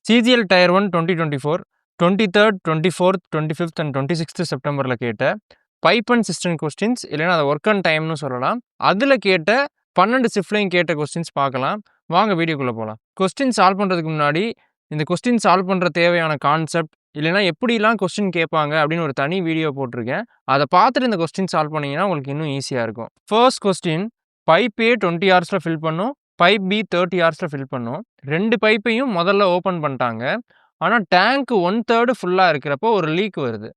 CGL Tier 1 2024 23rd, 24th, 25th and 26th செப்டம்பரில் கேட்ட pipe and system questions இல்லைன்னா அதை ஒர்க் அண்ட் டைம்னு சொல்லலாம். அதில் கேட்ட 12 ஷிஃப்ட்லையும் கேட்ட கொஸ்டின்ஸ் பார்க்கலாம். வாங்க வீடியோக்குள்ளே போகலாம். கொஸ்டின் சால்வ் பண்ணுறதுக்கு முன்னாடி இந்த கொஸ்டின் சால்வ் பண்ணுற தேவையான கான்செப்ட் இல்லைனா எப்படிலாம் கொஸ்டின் கேட்பாங்க அப்படின்னு ஒரு தனி வீடியோ போட்டிருக்கேன். அதை பார்த்துட்டு இந்த கொஸ்டின் சால்வ் பண்ணிங்கன்னா உங்களுக்கு இன்னும் ஈஸியாக இருக்கும். ஃபர்ஸ்ட் கொஸ்டின், பைப் ஏ 20 ஹவர்ஸில் ஃபில் பண்ணும், பைப் பி 30 ஹவர்ஸில் ஃபில் பண்ணும். ரெண்டு பைப்பையும் முதல்ல ஓப்பன் பண்ணிட்டாங்க. ஆனால் டேங்க் 1/3 ஃபுல்லாக இருக்கிறப்போ ஒரு லீக் வருது.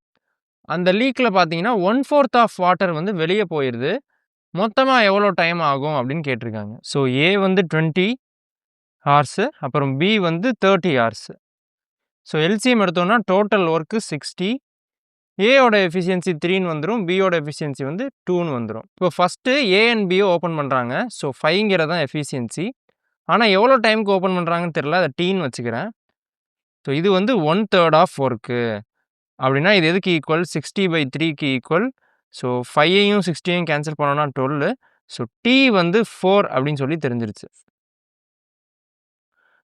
அந்த லீக்கில் பார்த்தீங்கன்னா 1/4 ஆஃப் வாட்டர் வந்து வெளியே போயிடுது. மொத்தமாக எவ்வளோ டைம் ஆகும் அப்படின்னு கேட்டிருக்காங்க. ஸோ ஏ வந்து 20 ஹார்ஸு, அப்புறம் பி வந்து 30 ஹார்ஸு. ஸோ எல்சிஎம் எடுத்தோம்னா டோட்டல் ஒர்க்கு 60. ஏயோட எஃபிஷியன்சி 3ன்னு வந்துடும், பியோட எஃபிஷியன்சி வந்து 2ன்னு வந்துடும். இப்போ ஃபஸ்ட்டு ஏ அண்ட் பியை ஓப்பன் பண்ணுறாங்க. ஸோ 5ங்கிறது தான் எஃபிஷியன்சி. ஆனால் எவ்வளோ டைமுக்கு ஓப்பன் பண்ணுறாங்கன்னு தெரில, அதை டீன்னு வச்சுக்கிறேன். ஸோ இது வந்து 1/3 ஆஃப் ஒர்க்கு அப்படின்னா இது எதுக்கு ஈக்குவல், 60/3க்கு ஈக்குவல். ஸோ 5ஐயும் 60ஐயும் கேன்சல் பண்ணோன்னா 12. ஸோ டி வந்து 4 அப்படின்னு சொல்லி தெரிஞ்சிருச்சு.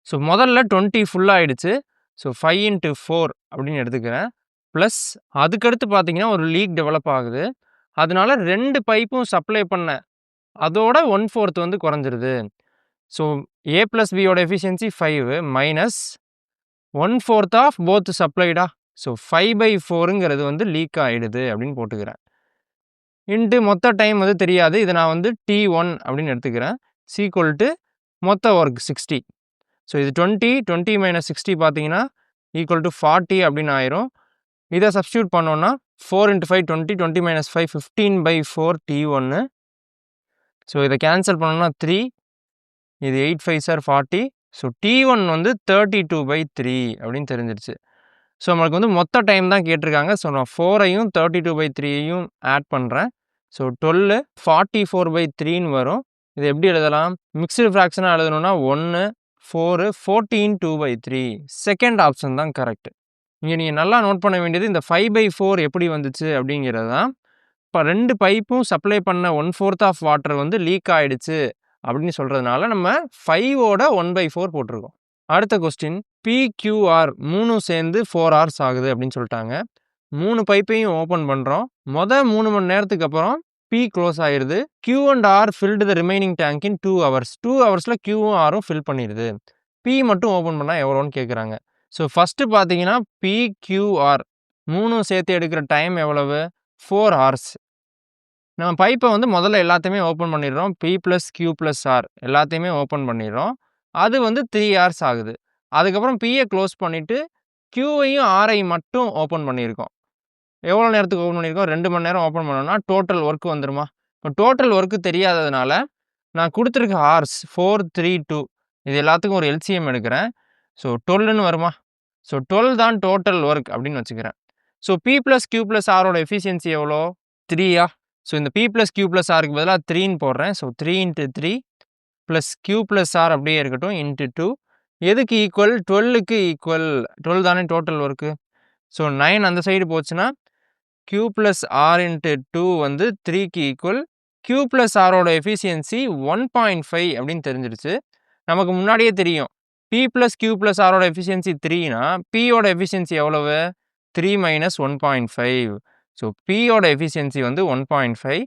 ஸோ முதல்ல 20 ஃபுல்லாக ஆகிடுச்சு. ஸோ 5 × 4 அப்படின்னு எடுத்துக்கிறேன். ப்ளஸ் அதுக்கடுத்து பார்த்தீங்கன்னா ஒரு லீக் டெவலப் ஆகுது. அதனால 2 பைப்பும் சப்ளை பண்ண அதோட 1/4 வந்து குறைஞ்சிருது. ஸோ ஏ ப்ளஸ் பியோட எஃபிஷியன்சி 5 மைனஸ் 1/4 ஆஃப் போத் சப்ளைடா. ஸோ 5/4ங்கிறது வந்து லீக் ஆகிடுது அப்படின்னு போட்டுக்கிறேன். இன்ட்டு மொத்த டைம் வந்து தெரியாது, இதை நான் வந்து T1 அப்படின்னு எடுத்துக்கிறேன். சீக்குவல் டு மொத்த ஒர்க் 60. ஸோ இது 20 மைனஸ் 60 பார்த்தீங்கன்னா ஈக்குவல் டு 40 அப்படின்னு ஆயிரும். இதை சப்ஸ்டியூட் பண்ணோன்னா 4 × 5 20, 20 மைனஸ் 5 15/4 T1. ஸோ இதை கேன்சல் பண்ணோன்னா 3, இது 8 5s are 40. ஸோ T1 வந்து 32/3 அப்படின்னு தெரிஞ்சிருச்சு. ஸோ நம்மளுக்கு வந்து மொத்த டைம் தான் கேட்டிருக்காங்க. ஸோ நான் 4ஐயும் 32/3ஐயும் ஆட் பண்ணுறேன். ஸோ 12 44/3ன்னு வரும். இது எப்படி எழுதலாம், மிக்ஸ்டு ஃப்ராக்ஷனாக எழுதணும்னா 1 4 14 2/3. செகண்ட் ஆப்ஷன் தான் கரெக்ட். இங்கே நீங்கள் நல்லா நோட் பண்ண வேண்டியது இந்த 5/4 எப்படி வந்துச்சு அப்படிங்கிறது தான். இப்போ 2 பைப்பும் சப்ளை பண்ண 1/4 ஆஃப் வாட்டர் வந்து லீக் ஆகிடுச்சு அப்படின்னு சொல்கிறதுனால நம்ம 5ஓட 1/4 போட்டிருக்கோம். அடுத்த கொஸ்டின், PQR 3 சேர்ந்து 4 ஹவர்ஸ் ஆகுது அப்படின்னு சொல்லிட்டாங்க. 3 பைப்பையும் ஓப்பன் பண்ணுறோம். 3 மணி நேரத்துக்கு அப்புறம் P க்ளோஸ் ஆயிடுது. Q and R filled the remaining tank in 2 hours. 2 ஹவர்ஸில் Qவும் Rவும் ஃபில் பண்ணிடுது. P மட்டும் ஓப்பன் பண்ணால் எவ்வளோன்னு கேட்குறாங்க. ஸோ ஃபஸ்ட்டு பார்த்தீங்கன்னா PQR 3 சேர்த்து எடுக்கிற டைம் எவ்வளவு, 4 ஹவர்ஸ். நம்ம பைப்பை வந்து முதல்ல எல்லாத்தையுமே ஓப்பன் பண்ணிடுறோம். P + Q + R எல்லாத்தையுமே ஓப்பன் பண்ணிடுறோம். அது வந்து 3 ஹவர்ஸ் ஆகுது. அதுக்கப்புறம் Pயை க்ளோஸ் பண்ணிவிட்டு Qவையும் Rஐயும் மட்டும் ஓப்பன் பண்ணியிருக்கோம். எவ்வளோ நேரத்துக்கு ஓப்பன் பண்ணியிருக்கோம், 2 மணி நேரம் ஓப்பன் பண்ணோம்னா டோட்டல் ஒர்க் வந்துடுமா. இப்போ டோட்டல் ஒர்க்கு தெரியாததுனால நான் கொடுத்துருக்க ஹார்ஸ் 4 3 2 இது எல்லாத்துக்கும் ஒரு எல்சிஎம் எடுக்கிறேன். ஸோ 12ன்னு வருமா. ஸோ 12 தான் டோட்டல் ஒர்க் அப்படின்னு வச்சுக்கிறேன். ஸோ P + Q + Rோட எஃபிஷியன்சி எவ்வளோ, 3யா. ஸோ இந்த P + Q + Rக்கு பதிலாக 3ன்னு போடுறேன். ஸோ 3 × 3 + Q + R அப்படியே இருக்கட்டும் இன்ட்டு 2. எதுக்கு ஈக்குவல், 12க்கு ஈக்குவல். 12 தானே டோட்டல் ஒர்க்கு. ஸோ 9 அந்த சைடு போச்சுன்னா Q + R × 2 வந்து 3க்கு ஈக்குவல். Q + Rோட எஃபிஷியன்சி 1.5 அப்படின்னு தெரிஞ்சிருச்சு. நமக்கு முன்னாடியே தெரியும் P + Q + Rோட எஃபிஷியன்சி 3னா Pயோட எஃபிஷியன்சி எவ்வளவு, 3 - 1.5. ஸோ Pயோட எஃபிஷியன்சி வந்து 1.5.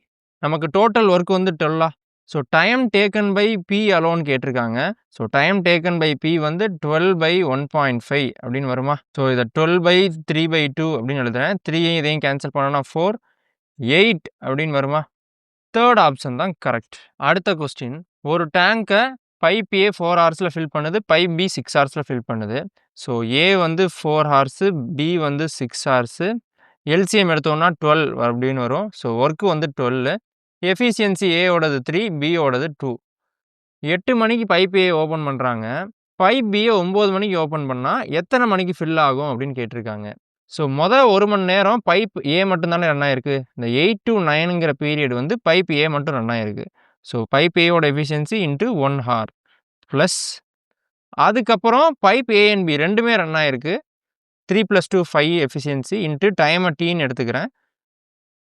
நமக்கு டோட்டல் ஒர்க் வந்து 12. So time taken by P alone கேட்டிருக்காங்க. So time taken by P வந்து 12/1.5 அப்படின்னு வருமா. ஸோ இதை 12/3/2 அப்படின்னு எழுதுறேன். 3ஐயும் இதையும் கேன்சல் பண்ணோன்னா 4 8 அப்படின்னு வருமா. தேர்ட் ஆப்ஷன் தான் கரெக்ட். அடுத்த கொஸ்டின், ஒரு டேங்கை பைப் ஏ 4 ஹவர்ஸில் ஃபில் பண்ணுது, பைப் பி 6 ஹவர்ஸில் ஃபில் பண்ணுது. ஸோ ஏ வந்து 4 ஹவர்ஸு, பி வந்து 6 ஹவர்ஸு. எல்சிஎம் எடுத்தோம்னா 12 அப்படின்னு வரும். ஸோ ஒர்க்கு வந்து 12. எஃபிஷியன்சி ஏயோடது 3, பியோடது 2. 8 மணிக்கு பைப் ஏ ஓப்பன் பண்ணுறாங்க. பைப் பியை 9 மணிக்கு ஓப்பன் பண்ணால் எத்தனை மணிக்கு ஃபில் ஆகும் அப்படின்னு கேட்டிருக்காங்க. ஸோ 1 மணி நேரம் பைப் ஏ மட்டும் தானே ரன் ஆயிருக்கு. இந்த 8 to 9ங்கிற பீரியட் வந்து பைப் ஏ மட்டும் ரன் ஆயிருக்கு. ஸோ பைப் ஏயோட எஃபிஷியன்சி இன்ட்டு 1 ஹவர் ப்ளஸ் அதுக்கப்புறம் பைப் ஏ அண்ட் பி ரெண்டுமே ரன் ஆயிருக்கு. 3 + 2 5 எஃபிஷியன்சி இன்ட்டு டைமை டீன்னு எடுத்துக்கிறேன்.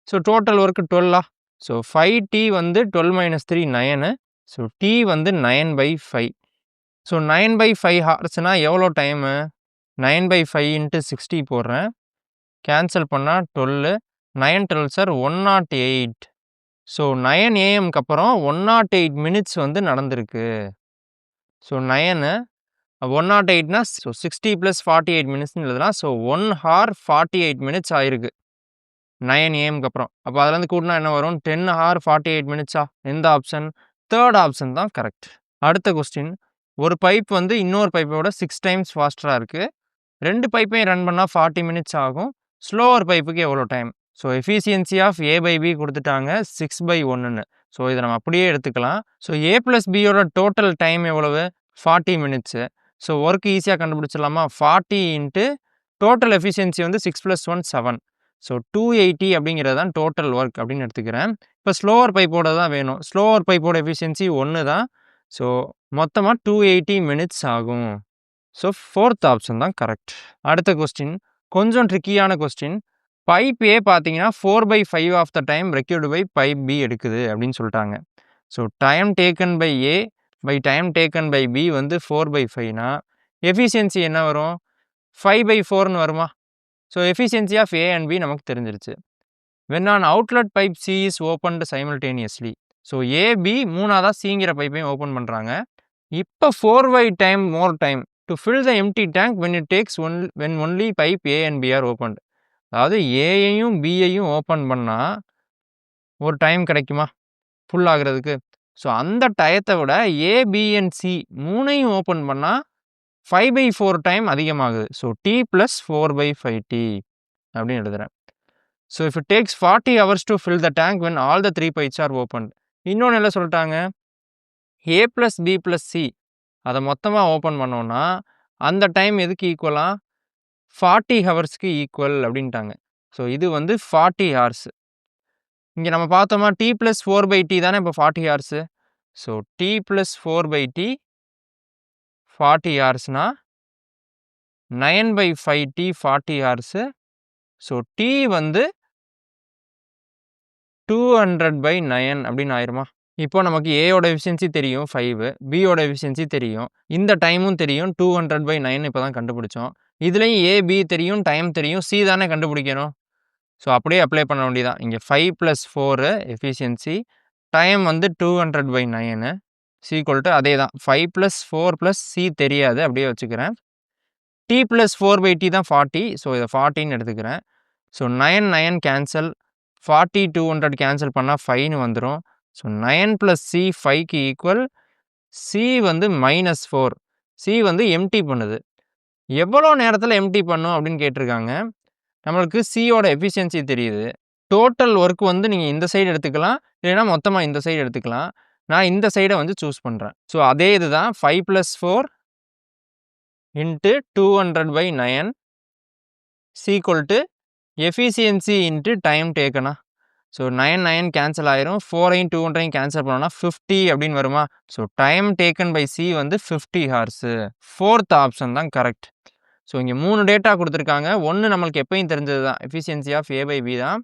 So total work 12. So 5T வந்து 12 - 3 9. ஸோ T வந்து 9/5. ஸோ 9/5 ஹார்ஸ்னா எவ்வளோ டைமு? 9/5 இன்ட்டு 60 போடுறேன். கேன்சல் பண்ணா 12. 9 12 சார் 108. ஸோ 9 ஏஎம்க்கு அப்புறம் 108 மினிட்ஸ் வந்து நடந்திருக்கு. ஸோ 9 108னா ஸோ 60 + 48 மினிட்ஸ்னு எழுதலாம். ஸோ 1 ஹார் 48 மினிட்ஸ் ஆயிருக்கு 9 ஏஎம்க்கு அப்புறம். அப்போ அதுலேருந்து கூட்டினா என்ன வரும்? 10 ஹார் 48 மினிட்ஸா? எந்த ஆப்ஷன்? தேர்ட் ஆப்ஷன் தான் கரெக்ட். அடுத்த கொஸ்டின். ஒரு பைப் வந்து இன்னொரு பைப்போட 6 டைம்ஸ் ஃபாஸ்டராக இருக்குது. 2 பைப்பையும் ரன் பண்ணால் 40 மினிட்ஸ் ஆகும். ஸ்லோவர் பைப்புக்கு எவ்வளோ time? So efficiency of A/B கொடுத்துட்டாங்க 6/1ன்னு. ஸோ இதை நம்ம அப்படியே எடுத்துக்கலாம். ஸோ A + Bயோட டோட்டல் டைம் எவ்வளவு? 40 மினிட்ஸு. ஸோ ஒர்க் ஈஸியாக கண்டுபிடிச்சிடலாமா? 40 இன்ட்டு டோட்டல் எஃபிஷியன்சி வந்து 6 + 1 7. ஸோ 280 அப்படிங்கிறது தான் டோட்டல் ஒர்க் அப்படின்னு எடுத்துக்கிறேன். இப்போ ஸ்லோவர் பைப்போட தான் வேணும். ஸ்லோவர் பைப்போட எஃபிஷியன்சி 1 தான். ஸோ மொத்தமாக 280 மினிட்ஸ் ஆகும். ஸோ ஃபோர்த் ஆப்ஷன் தான் கரெக்ட். அடுத்த கொஸ்டின் கொஞ்சம் ட்ரிக்கியான கொஸ்டின். பைப் ஏ பார்த்தீங்கன்னா 4/5 of the time required by pipe B எடுக்குது அப்படின்னு சொல்லிட்டாங்க. So time taken by A by time taken by B வந்து 4/5னா எஃபிஷியன்சி என்ன வரும்? 5/4ன்னு வருமா? So efficiency of A and B நமக்கு தெரிஞ்சிருச்சு. when an outlet pipe C is opened simultaneously. So AB மூணாவதாக சிங்கிற பைப்பையும் ஓப்பன் பண்ணுறாங்க. இப்போ 4/5 time more time to fill the empty tank when it takes when only pipe A and B are opened. அதாவது ஏயையும் பியையும் open பண்ணால் ஒரு time கிடைக்குமா full ஆகிறதுக்கு? ஸோ அந்த டயத்தை விட ஏ பி அண்ட் சி மூணையும் ஓப்பன் பண்ணால் 5/4 டைம் அதிகமாகுது. ஸோ T + 4/5T அப்படின்னு எழுதுகிறேன். So if it takes 40 hours to fill the tank when all the 3 pipes are opened. இன்னொன்று என்ன சொல்லிட்டாங்க? A + B + C அதை மொத்தமாக ஓப்பன் பண்ணோன்னா அந்த டைம் எதுக்கு ஈக்குவலாக? 40 ஹவர்ஸ்க்கு ஈக்குவல் அப்படின்ட்டாங்க. ஸோ இது வந்து 40 ஹார்ஸ். இங்கே நம்ம பார்த்தோமா T + 4/T தானே இப்போ 40 horse. So T + 4/T 40 ஹார்ஸ்னா 9/5T 40 horse. So T வந்து 200/9 அப்படின்னு ஆயிருமா? இப்போ நமக்கு ஏயோட எஃபிஷியன்சி தெரியும் 5, பியோட எஃபிஷியன்சி தெரியும், இந்த டைமும் தெரியும் 200/9 இப்போ தான் கண்டுபிடிச்சோம். இதுலேயும் ஏ பி தெரியும், டைம் தெரியும், சி தானே கண்டுபிடிக்கணும். ஸோ அப்படியே அப்ளை பண்ண வேண்டியதான். இங்கே 5 + 4 எஃபிஷியன்சி, டைம் வந்து 200/9 சீக்குவல் டு அதே தான் 5 + 4 + சி தெரியாது அப்படியே வச்சுக்கிறேன். T + 4/T தான் 40. ஸோ இதை 40ன்னு எடுத்துக்கிறேன். ஸோ 9 9 கேன்சல், 40 200 கேன்சல் பண்ணால் 5ன்னு வந்துடும். ஸோ 9 + C 5க்கு ஈக்குவல். சி வந்து -4. சி வந்து எம்டி பண்ணுது. எவ்வளோ நேரத்தில் எம்டி பண்ணும் அப்படின்னு கேட்டிருக்காங்க. நம்மளுக்கு சியோட எஃபிஷியன்சி தெரியுது. டோட்டல் ஒர்க் வந்து நீங்கள் இந்த சைடு எடுத்துக்கலாம், இல்லைன்னா மொத்தமாக இந்த சைடு எடுத்துக்கலாம். நான் இந்த சைடை வந்து சூஸ் பண்ணுறேன். ஸோ அதே இதுதான் 5 + 4 into 200/9 is equal to efficiency into time டேக்கனா. ஸோ 9 9 கேன்சல் ஆயிரும், 4ஐயும் 200ஐயும் கேன்சல் பண்ணோன்னா 50 அப்படின்னு வருமா? So time taken by C வந்து 50 ஹார்ஸு. ஃபோர்த் ஆப்ஷன் தான் கரெக்ட். ஸோ இங்கே 3 டேட்டா கொடுத்துருக்காங்க. ஒன்று நம்மளுக்கு எப்பயும் தெரிஞ்சது தான், எஃபிஷியன்சி ஆஃப் A/B தான்.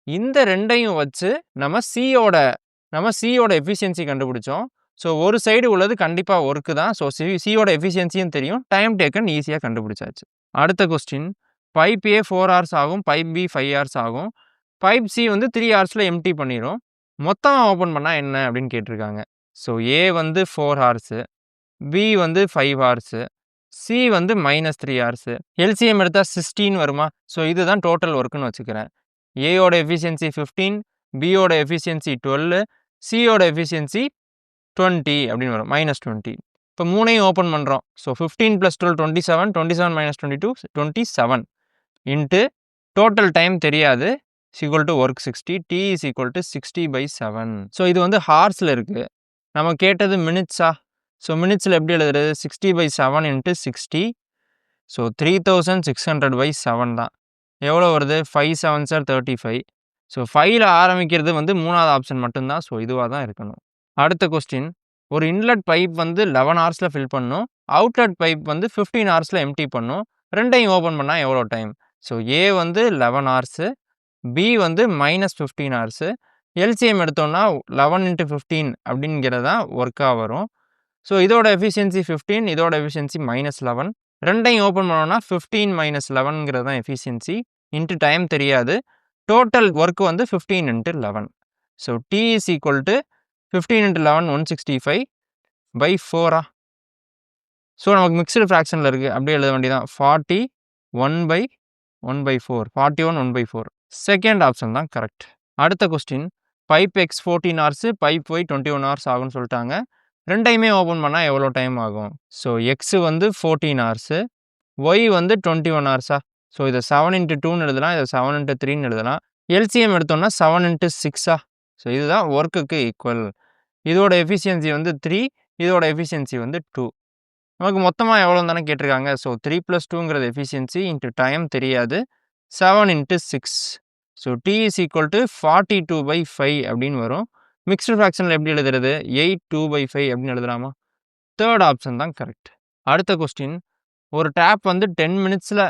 இந்த ரெண்டையும் வச்சு நம்ம சியோட எஃபிஷியன்சி கண்டுபிடிச்சோம். ஸோ ஒரு சைடு உள்ளது கண்டிப்பாக ஒர்க்கு தான். ஸோ சியோட எஃபிஷியன்சியும் தெரியும், டைம் டேக்கன் ஈஸியாக கண்டுபிடிச்சாச்சு. அடுத்த கொஸ்டின். பைப் ஏ 4 ஹார்ஸ் ஆகும், பைப் பி 5 ஹார்ஸ் ஆகும். பைப் சி வந்து 3 ஹார்ஸில் எம்டி பண்ணிடும். மொத்தமாக ஓப்பன் பண்ணால் என்ன அப்படின்னு கேட்டிருக்காங்க. ஸோ ஏ வந்து 4 ஹார்ஸு, பி வந்து 5 ஹார்ஸு, சி வந்து -3 ஹார்ஸு. எல்சிஎம் எடுத்தால் 16 வருமா? ஸோ இதுதான் டோட்டல் ஒர்க்குன்னு வச்சுக்கிறேன். ஏயோட எஃபிஷியன்சி 15, பியோட எஃபிஷியன்சி 12, சியோட எஃபிஷியன்சி 20 அப்படின்னு வரும், -20. இப்போ மூணையும் ஓப்பன் பண்ணுறோம். ஸோ 15 + 12 27, 27 - 22 27 இன்ட்டு டோட்டல் டைம் தெரியாது, equal to work 60, T = 60/7. So இது வந்து ஹார்ஸில் இருக்குது. நம்ம கேட்டது மினிட்ஸா? ஸோ மினிட்ஸில் எப்படி எழுதுறது? 60/7 இன்ட்டு 60. ஸோ 3600/7 தான். எவ்வளோ வருது? 5 7 சார் 35. ஸோ 5ல் ஆரம்பிக்கிறது வந்து மூணாவது ஆப்ஷன் மட்டும்தான். ஸோ இதுவாக தான் இருக்கணும். அடுத்த கொஸ்டின். ஒரு இன்லெட் பைப் வந்து 11 ஹார்ஸில் ஃபில் பண்ணும், அவுட்லெட் பைப் வந்து 15 ஹார்ஸில் எம்டி பண்ணும். ரெண்டையும் ஓப்பன் பண்ணால் எவ்வளோ டைம்? ஸோ ஏ வந்து 11 ஹார்ஸு, பி வந்து -15 ஹார்ஸு. எல்சிஎம் எடுத்தோம்னா 11 × 15 அப்படிங்கிறது தான் ஒர்க்காக வரும். ஸோ இதோட எஃபிஷியன்சி 15, இதோட எஃபிஷியன்சி -11. ரெண்டையும் ஓப்பன் பண்ணோம்னா 15 - 11ங்கிறது தான் எஃபிஷியன்சி. இன்ட்டு டைம் தெரியாது. டோட்டல் ஒர்க் வந்து 15 × 11. So T is equal to 15 × 11 165/4. So நமக்கு மிக்ஸ்டு ஃப்ராக்ஷனில் இருக்குது, அப்படியே எழுத வேண்டியதான். 40 1/1/4, 41 1/4. செகண்ட் ஆப்ஷன் தான் கரெக்ட். அடுத்த question, pipe X 14 hours, pipe Y 21 hours ஆகும்னு சொல்லிட்டாங்க. ரெண்டையுமே ஓப்பன் பண்ணால் எவ்வளோ டைம் ஆகும்? ஸோ எக்ஸ் வந்து 14 ஹவர்ஸு, ஒய் வந்து 21 ஹவர்ஸா? ஸோ இதை 7 × 2ன்னு எழுதலாம், இதை 7 × 3ன்னு எழுதலாம். எல்சிஎம் எடுத்தோம்னா 7 × 6ஆ? ஸோ இதுதான் ஒர்க்குக்கு ஈக்குவல். இதோட எஃபிஷியன்சி வந்து 3, இதோட எஃபிஷியன்சி வந்து 2. நமக்கு மொத்தமாக எவ்வளோ தானே கேட்டிருக்காங்க. ஸோ 3 + 2ங்கிறது எஃபிஷியன்சி, இன்ட்டு டைம் தெரியாது, 7 × 6. So T is equal to 42/5 அப்படின்னு வரும். மிக்ஸ்டு ஃப்ராக்ஷனில் எப்படி எழுதுறது? 8 2/5 அப்படின்னு எழுதலாமா? தேர்ட் ஆப்ஷன் தான் கரெக்ட். அடுத்த கொஸ்டின், ஒரு டேப் வந்து 10 மினிட்ஸில்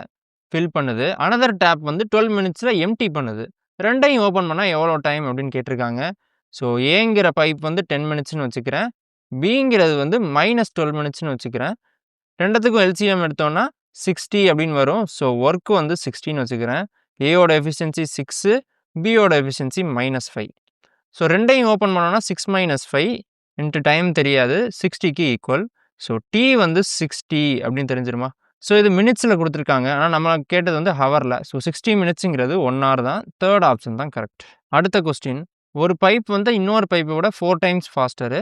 ஃபில் பண்ணுது, அனதர் டேப் வந்து 12 மினிட்ஸில் எம்டி பண்ணுது. ரெண்டையும் ஓப்பன் பண்ணால் எவ்வளோ டைம் அப்படின்னு கேட்டிருக்காங்க. ஸோ ஏங்கிற பைப் வந்து 10 மினிட்ஸ்னு வச்சுக்கிறேன், பிங்கிறது வந்து -12 மினிட்ஸ்னு வச்சுக்கிறேன். ரெண்டுத்துக்கும் எல்சிஎம் எடுத்தோம்னா 60 அப்படின்னு வரும். ஸோ ஒர்க் வந்து 16 வச்சுக்கிறேன். ஏயோட எஃபிஷியன்சி 6, பியோட எஃபிஷியன்சி -5. ஸோ ரெண்டையும் ஓப்பன் பண்ணோன்னா 6 - 5 இன்ட்டு டைம் தெரியாது, 60க்கு ஈக்குவல். ஸோ T வந்து 60 அப்படின்னு தெரிஞ்சிருமா? ஸோ இது மினிட்ஸில் கொடுத்துருக்காங்க, ஆனால் நம்ம கேட்டது வந்து ஹவரில். ஸோ 60 மினிட்ஸுங்கிறது 1 hour தான். தேர்ட் ஆப்ஷன் தான் கரெக்ட். அடுத்த கொஸ்டின், ஒரு பைப் வந்து இன்னொரு பைப்பை விட 4 times ஃபாஸ்டரு.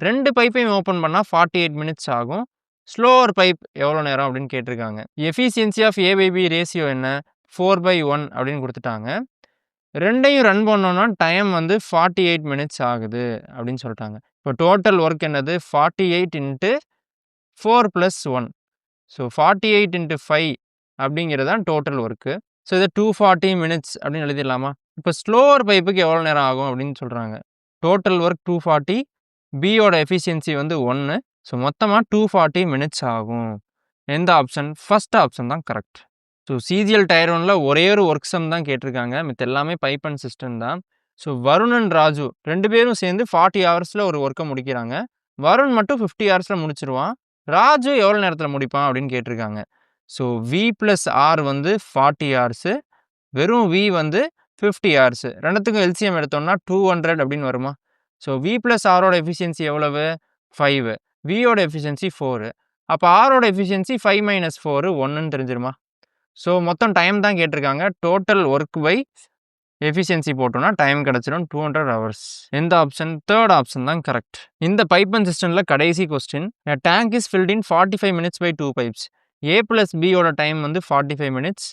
ரெண்டு பைப்பையும் ஓப்பன் பண்ணால் 48 மினிட்ஸ் ஆகும். ஸ்லோவர் பைப் எவ்வளோ நேரம் அப்படின்னு கேட்டிருக்காங்க. எஃபிஷியன்சி ஆஃப் A/B ரேஷியோ என்ன? 4/1 அப்படின்னு கொடுத்துட்டாங்க. ரெண்டையும் ரன் பண்ணோன்னா டைம் வந்து 48 மினிட்ஸ் ஆகுது அப்படின்னு சொல்லிட்டாங்க. இப்போ டோட்டல் ஒர்க் என்னது? 48 × 4 + 1. ஸோ 48 × 5 அப்படிங்கிறது தான் டோட்டல் ஒர்க்கு. ஸோ இதை 240 மினிட்ஸ் அப்படின்னு எழுதிடலாமா? இப்போ ஸ்லோவர் பைப்புக்கு எவ்வளோ நேரம் ஆகும் அப்படின்னு சொல்கிறாங்க. டோட்டல் ஒர்க் 240, பியோட எஃபிஷியன்சி வந்து 1. ஸோ மொத்தமாக 240 மினிட்ஸ் ஆகும். எந்த ஆப்ஷன்? ஃபர்ஸ்ட் ஆப்ஷன் தான் கரெக்ட். ஸோ CGL Tier 1ல் ஒரே ஒரு ஒர்க் சம் தான் கேட்டிருக்காங்க, மித்த எல்லாமே பைப் அண்ட் சிஸ்டம் தான். ஸோ வருண் அண்ட் ராஜு ரெண்டு பேரும் சேர்ந்து 40 ஹவர்ஸில் ஒரு ஒர்க்கை முடிக்கிறாங்க. வருண் மட்டும் 50 ஹவர்ஸில் முடிச்சிருவான். ராஜு எவ்வளோ நேரத்தில் முடிப்பான் அப்படின்னு கேட்டிருக்காங்க. ஸோ V + R வந்து 40 ஹவர்ஸு, வெறும் V வந்து 50 ஹவர்ஸு. ரெண்டுத்துக்கும் எல்சிஎம் எடுத்தோம்னா 200 அப்படின்னு வருமா? ஸோ V + Rோட எஃபிஷியன்சி எவ்வளவு? 5, வியோட எஃபிஷியன்சி 4. அப்போ ஆரோட எஃபிஷியன்சி 5 - 4 1ன்னு தெரிஞ்சிருமா? ஸோ மொத்தம் டைம் தான் கேட்டிருக்காங்க. டோட்டல் ஒர்க் பை எஃபிஷியன்சி போட்டோம்னா டைம் கிடச்சிடும் 200 ஹவர்ஸ். எந்த ஆப்ஷன்? தேர்ட் ஆப்ஷன் தான் கரெக்ட். இந்த பைப் அண்ட் சிஸ்டமில் கடைசி question, tank is filled in 45 minutes by 2 pipes. A + Bயோட டைம் வந்து 45 minutes.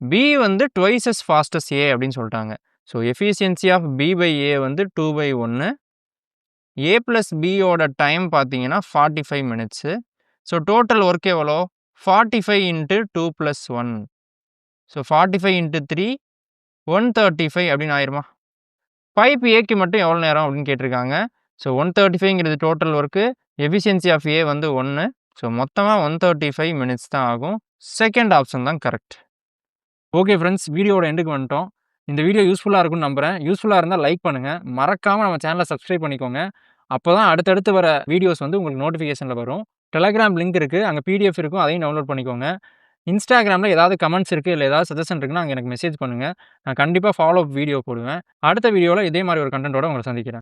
B வந்து twice as fast as A அப்படின்னு சொல்லிட்டாங்க. ஸோ எஃபிஷியன்சி ஆஃப் B/A வந்து 2/1. A + Bயோட டைம் பார்த்தீங்கன்னா 45 minutes. ஸோ டோட்டல் ஒர்க் எவ்வளோ? 45 × 2 + 1. ஸோ 45 × 3 135 அப்படின்னு ஆயிருமா? பைப் ஏக்கு மட்டும் எவ்வளோ நேரம் அப்படின்னு கேட்டிருக்காங்க. ஸோ 135ங்கிறது total work, efficiency of A வந்து 1. ஸோ மொத்தமாக 135 மினிட்ஸ் தான் ஆகும். செகண்ட் ஆப்ஷன் தான் கரெக்ட். ஓகே ஃப்ரெண்ட்ஸ், வீடியோட எண்டுக்கு வந்துட்டோம். இந்த வீடியோ யூஸ்ஃபுல்லாக இருக்கும்னு நம்புகிறேன். யூஸ்ஃபுல்லாக இருந்தால் லைக் பண்ணுங்கள், மறக்காமல் நம்ம சேனலை சப்ஸ்கிரைப் பண்ணிக்கோங்க. அப்போ தான் அடுத்தடுத்து வர வீடியோஸ் வந்து உங்களுக்கு நோட்டிஃபிகேஷனில் வரும். டெலகிராம் லிங்க் இருக்குது, அங்கே PDF இருக்கும், அதையும் டவுன்லோட் பண்ணிக்கோங்க. இன்ஸ்டாகிராமில் ஏதாவது கமெண்ட்ஸ் இருக்குது, இல்லை ஏதாவது சஜஷன் இருக்குன்னா அங்கே எனக்கு மெசேஜ் பண்ணுங்கள். நான் கண்டிப்பாக ஃபாலோ அப் வீடியோ போடுவேன். அடுத்த வீடியோவில் இதே மாதிரி ஒரு கண்டென்ட்டோட உங்களை சந்திக்கிறேன்.